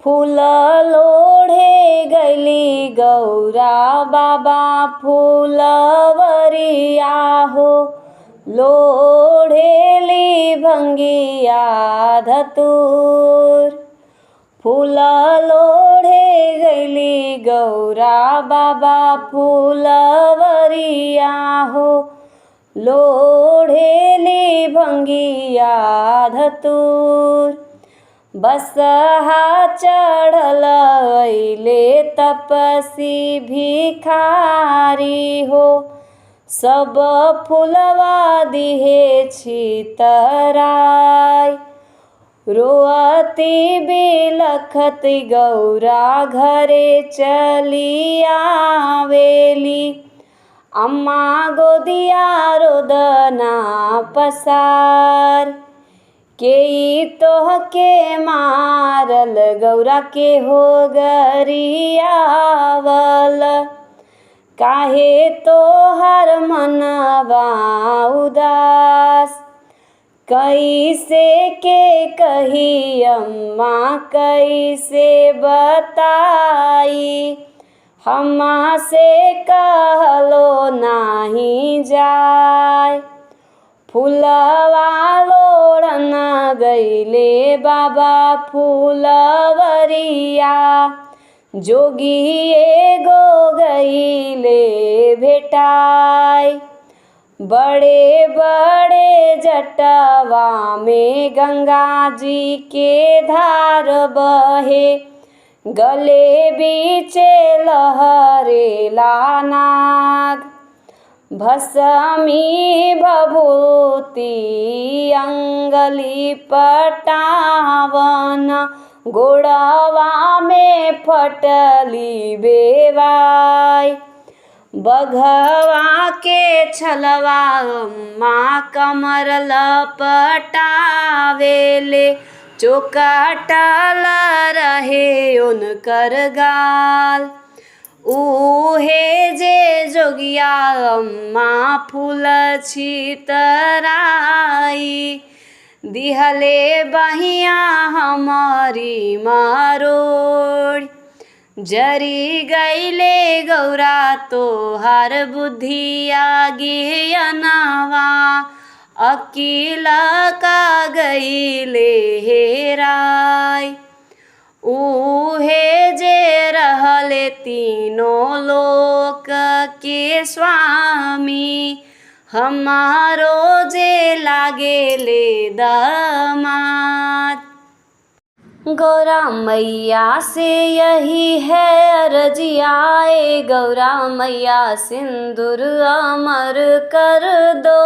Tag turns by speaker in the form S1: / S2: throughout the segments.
S1: फूल लोढ़े गैली गौरा बाबा फूलवरिया हो। लोढ़ेली भंगिया धतूर। फूल लोढ़े गैली गौरा बाबा फूलवरिया हो। लोढ़ेली भंगिया धतूर। बसहा चढ़ल अइले तपसी भिखारी हो। सब फूलवा दिहे छितराय। रोअती बिलखती गौरा घरे चली आवेली। अम्मा गोदिया रोदना पसार। केई तोहके मारल गौरा के हो गरियावल। काहे तोहर मनवा उदास। कैसे के कही अम्मा कैसे बताई। हम्मा से कहलो नाही जाय। फूलवा लोढ़न गैले बाबा फूलवरिया। जोगी एगो गैले भेटाय। बड़े बड़े जटवा में गंगा जी के धार बहे। गले बीचे लहरेला नाग। भस्मी भभूति अंगली पटावन। गोड़वा में फटली बेवाय। बघवा के छलवा माँ कमर लपटावेले। चौकटल रहे उनकर गाल। उहे जे जोगिया अम्मा फूल छितराई। दिहले बहिया हमारी मरोड़। जरी गैले गौरा तोहार बुद्धिया ज्ञानवा। अकील का गैले हेराय। उहे जे रहले तीनों लोक के स्वामी। हमारो जे लागेले दामाद। गौरा मैया से यही है अर्जियाए। गौरा मैया सिंदूर अमर कर दो।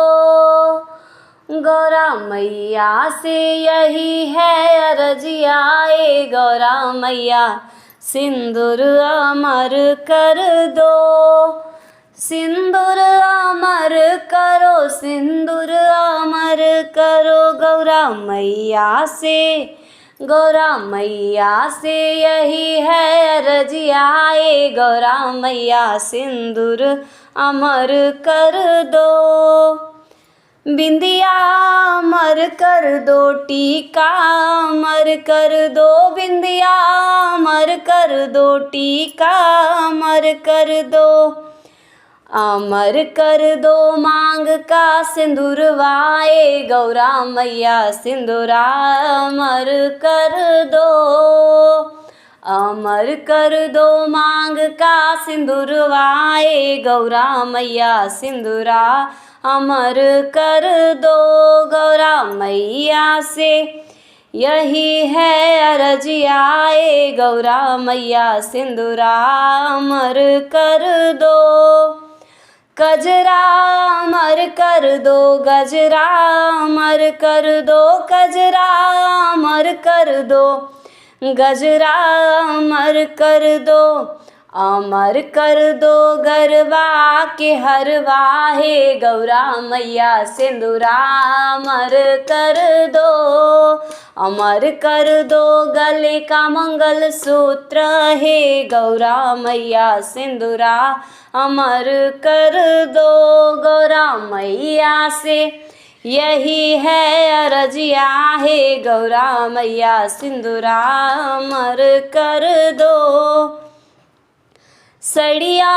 S1: गौरा मैया से यही है अर्जियाए। गौरा मैया सिंदूर अमर कर दो। सिंदूर अमर करो सिंदूर अमर करो गौरा मैया से। गौरा मैया से यही है अर्जियाए। गौरा मैया सिंदूर अमर कर दो। बिंदिया अमर कर दो। टीका अमर कर दो। बिंदिया अमर कर दो। टीका अमर कर दो। अमर कर दो मांग का सिंदूरवाए। गौरा मैया सिंदूरा अमर कर दो। अमर कर दो मांग का सिंदूरवाए। गौरा मैया सिंदूरा अमर कर दो। गौरा मैया से यही है अर्जियाए। गौरा मैया सिंदूरा अमर कर दो। गजरा अमर कर दो। गजरा अमर कर दो। गजरा अमर कर दो। गजरा अमर कर दो। अमर कर दो गरबा के हरवा है। गौरा मैया सिंदूरा अमर कर दो। अमर कर दो गले का मंगल सूत्र है। गौरा मैया सिंदूरा अमर कर दो। गौरा मैया से यही है अरजिया हे गौरा मैया सिंदूरा अमर कर दो। सड़िया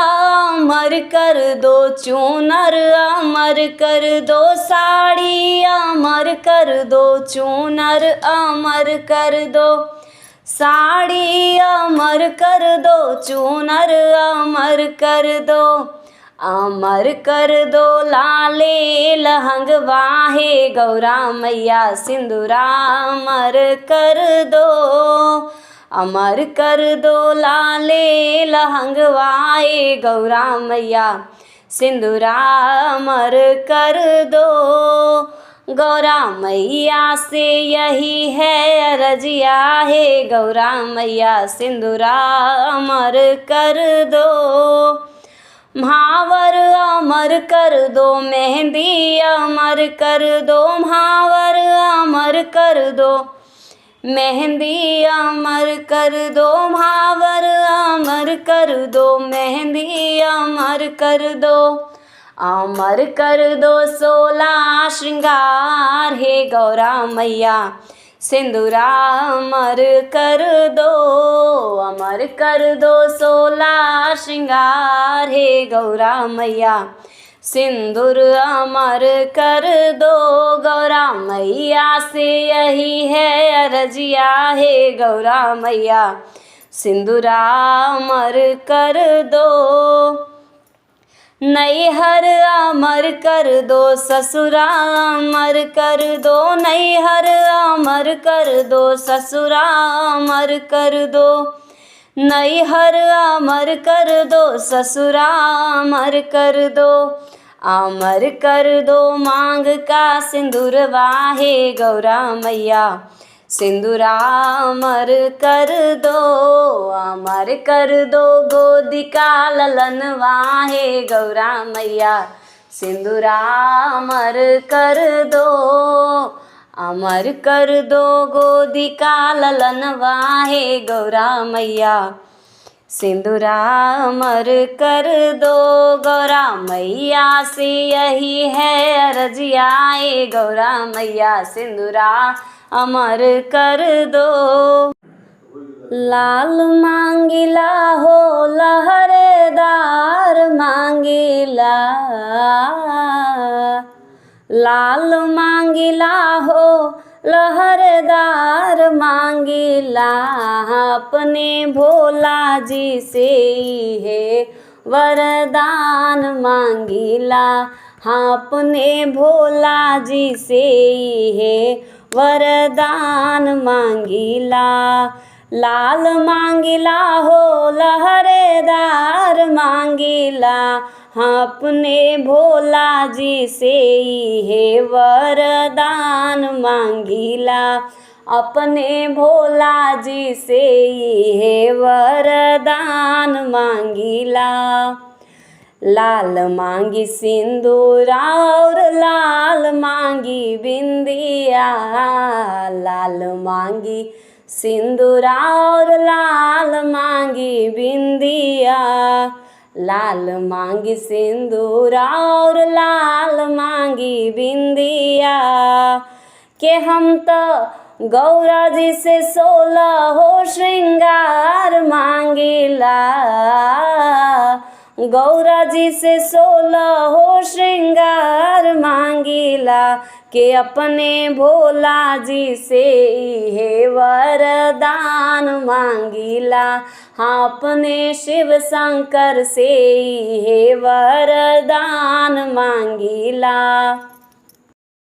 S1: अमर कर दो, चूनर अमर कर दो, साड़ी अमर कर दो, चूनर अमर कर दो, साड़ी अमर कर दो, चूनर अमर कर दो, अमर कर दो लाले लहंगवा हे गौरा मैया सिंदूरा अमर कर दो। अमर कर दो लाले लहंगवा हे गौरा मैया सिंदूरा अमर कर दो। गौरा मैया से यही है अरजिया हे गौरा मैया सिंदूरा अमर कर दो। महावर अमर कर दो, मेहंदी अमर कर दो, महावर अमर कर दो, मेहंदी अमर कर दो, महावर अमर कर दो, मेहंदी अमर कर दो, अमर कर दो 16 श्रृंगार हे गौरा मैया सिंदूरा अमर कर दो। अमर कर दो 16 श्रृंगार हे गौरा मैया सिंदूर अमर कर दो। गौरा मैया से यही है अरजिया हे गौरा मैया सिंदूरा अमर कर दो। नैहर अमर कर दो, ससुरा अमर कर दो, नैहर अमर कर दो, ससुरा अमर कर दो, नैहर अमर कर दो, ससुरा अमर कर दो, अमर कर दो मांग का सिंदूरवा हे गौरा मैया सिंदूरा अमर कर दो। अमर कर दो गोदी का ललनवा हे गौरा मैया सिंदूरा अमर कर दो। अमर कर दो गोदी का ललनवा हे गौरा मैया सिंदूरा अमर कर दो। गौरा मैया से यही है अरजिया हे गौरा मैया सिंदूरा अमर कर दो। लाल मांगिला हो लहरेदार मांगिला, लाल मांगिला हो लहरेदार मांगिला, अपने भोला जी से है वरदान मांगिला, हाँ अपने भोला जी से है वरदान मांगिला। लाल मांगिला हो लहरेदार मांगिला, हाँ अपने भोला जी से है वरदान मांगिला, अपने भोला जी से है वरदान मांगिला। लाल मांगी सिंदूरा और लाल मांगी बिंदिया, लाल मांगी सिंदूरा और लाल मांगी बिंदिया, लाल मांगी सिंदूरा और लाल मांगी बिंदिया। के हम तो गौरा जी से 16 हो श्रृंगार मांगिला, गौरा जी से 16 हो श्रृंगार मांगिला, के अपने भोला जी से है वरदान मांगिला, हाँ अपने शिव शंकर से है वरदान मांगिला।